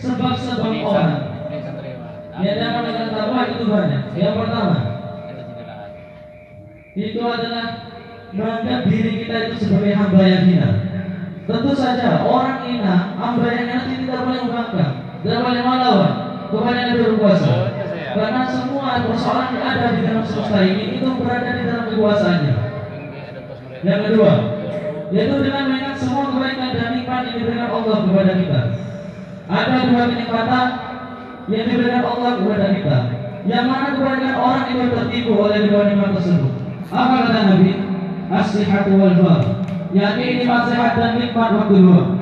sebab-sebab orang yang dapat dengan takwa itu banyak. Yang pertama, itu adalah menganggap diri kita itu sebagai hamba yang hina. Tentu saja orang hina, hamba yang hina tidak boleh membangkang, tidak boleh melawan kepada yang berkuasa. Karena semua persoalan yang ada di dalam semesta ini itu berada di dalam kekuasaannya. Yang kedua, yaitu dengan mengingat semua kebaikan dan nikmat yang diberikan Allah kepada kita. Ada dua kenikmatan yang diberikan Allah kepada kita, yang mana kebanyakan orang itu tertipu oleh dua nikmat tersebut. Apa kata Nabi? As-sihhatu wal far. Yakni nikmat sehat dan nikmat waktu luang.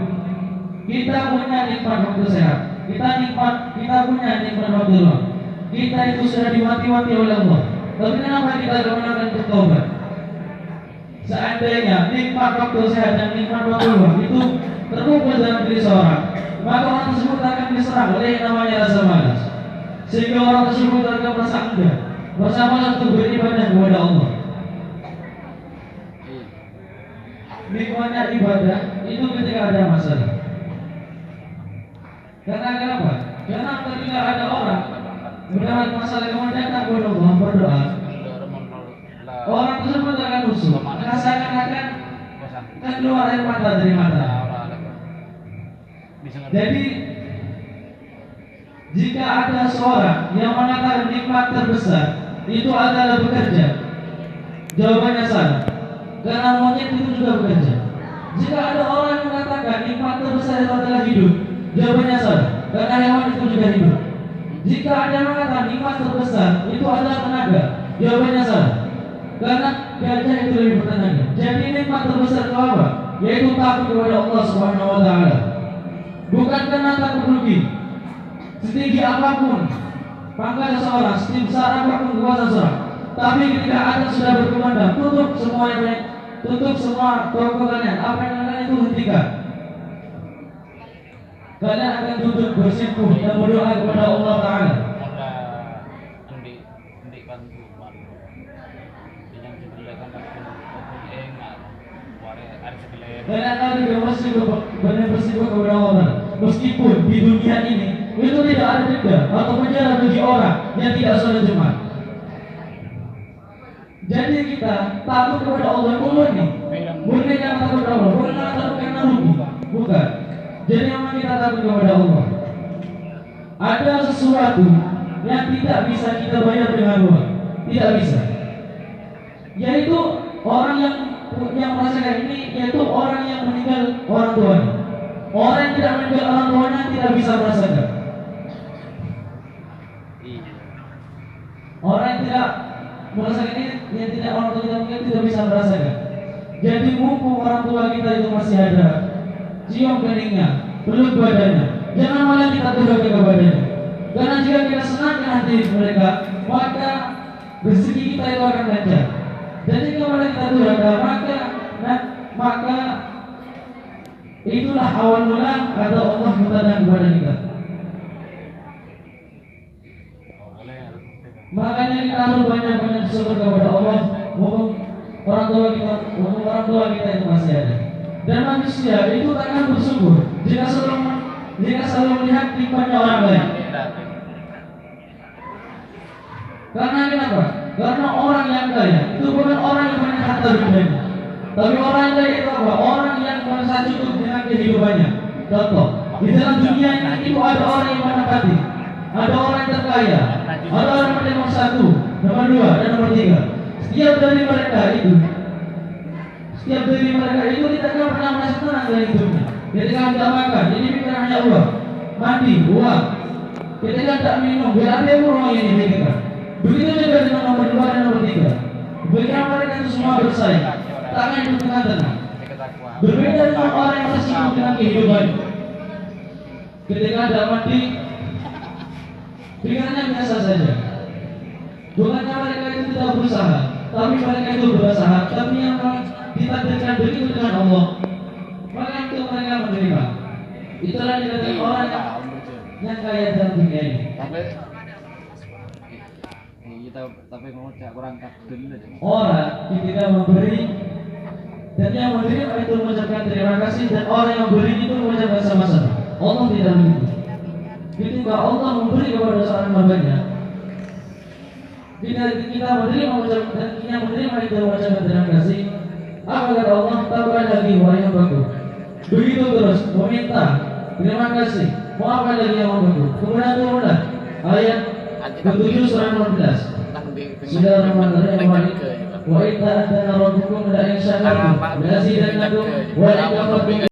Kita punya nikmat waktu sehat. Kita punya nikmat waktu luang. Kita itu sudah dimati-mati oleh Allah. Tapi kenapa kita tidak melakukan untuk taubat? Seandainya nikmat waktu sehat dan nikmat waktu luang itu terkumpul dalam diri seorang, maka orang tersebut akan diserang oleh yang namanya rasa malas, sehingga orang tersebut akan merasa enggan, merasa malas untuk beribadah kepada Allah. Nikmatnya ibadah itu ketika ada masalah. Karena kenapa? Karena ketika ada orang mendapat masalah kemudian tak berdoa, orang tersebut akan usul, merasakan akan keluar air mata dari mata. Jadi jika ada seorang yang mengatakan nikmat terbesar itu adalah bekerja, jawabannya salah. Karena monyet itu juga bekerja. Jika ada orang yang mengatakan nikmat terbesar itu adalah hidup, jawabannya salah. Karena hewan itu juga hidup. Jika ada yang mengatakan nikmat terbesar itu adalah tenaga, jawabannya salah. Karena gajah itu lebih bertenaga. Jadi nikmat terbesar itu apa? Yaitu takut kepada Allah Subhanahu wa taala. Bukan karena takut rugi. Setinggi apapun pangkat seseorang, sebesar apapun kuasa seseorang, tapi ketika ada sudah berkumandang, tutup semua toko kalian, apa yang kalian itu hentikan. Kalian akan duduk bersimpuh dan berdoa kepada Allah Taala. Dan akan bersikup kepada Allah. Meskipun di dunia ini itu tidak ada denda atau penjara bagi orang yang tidak sholat Jumat. Jadi kita takut kepada Allah murni. Murni karena takut kepada Allah, bukan karena takut karena rugi. Bukan. Jadi memang kita takut kepada Allah. Ada sesuatu yang tidak bisa kita bayar dengan uang, tidak bisa. Yaitu orang yang merasakan ini, yaitu orang yang meninggal orang tuanya. Orang yang tidak meninggal orang tuanya tidak bisa merasakan. Orang yang tidak merasakan ini, yang tidak orang tua kita mungkin tidak bisa merasakan. Jadi mumpung orang tua kita itu masih ada, cium keningnya, peluk badannya, jangan malah kita durhaka kepadanya. Karena jika kita senang dengan hati mereka, maka rezeki kita itu akan lancar. Dan jika malah kita durhaka, maka itulah awal mula atau Allah mengatakan kepada kita. Makanya kita harus banyak-banyak bersyukur kepada Allah, mumpung orang tua kita itu masih ada. Dan manusia itu akan bersyukur jika selalu melihat nikmatnya orang lain. Karena kenapa? Karena orang yang kaya itu bukan orang yang banyak harta dunianya, tapi orang yang kaya itu apa? Orang yang merasa cukup dengan kehidupannya. Contoh, di dalam dunia ini itu ada orang yang menempati, ada orang yang terkaya, ada orang yang nomor 1, nomor 2, dan nomor 3. Setiap dari mereka itu tidak akan pernah merasa tenang dari hidupnya. Ketika tidak makan, jadi pikiran hanya uang, mandi, uang. Ketika tidak minum, biar ada uang yang dipikirkan. Begitu juga dengan nomor 2 dan nomor 3. Bagaimana mereka itu semua bersaing, tak akan hidup dengan tenang. Berbeda dengan orang yang tersibuk dengan kehidupan. Ketika tidak mandi, pikirannya biasa saja. Bukannya mereka itu tidak berusaha, tapi mereka itu berusaha. Tapi yang ditakdirkan begitu dengan Allah, maka itu mereka menerima. Itulah dikatakan orang yang kaya dalam dunia ini. Tapi mau kurang kadul aja. Orang ketika memberi dan yang memberi itu mengucapkan terima kasih, dan orang yang memberi itu mengucapkan sama-sama. Allah tidak begitu. ketika Allah memberi kepada seorang hambanya, kita menerima ucapan kita menerima itu ucapan terima kasih. Apa kata Allah? Tambah lagi wahai hambaku. Begitu terus meminta terima kasih. Mau apa lagi yang hambaku? Kemudian turunlah ayat ke-7 surah 16. Bismillahirrahmanirrahim. Wa idza adana rabbukum la in syakartum la azidannakum wa in kafartum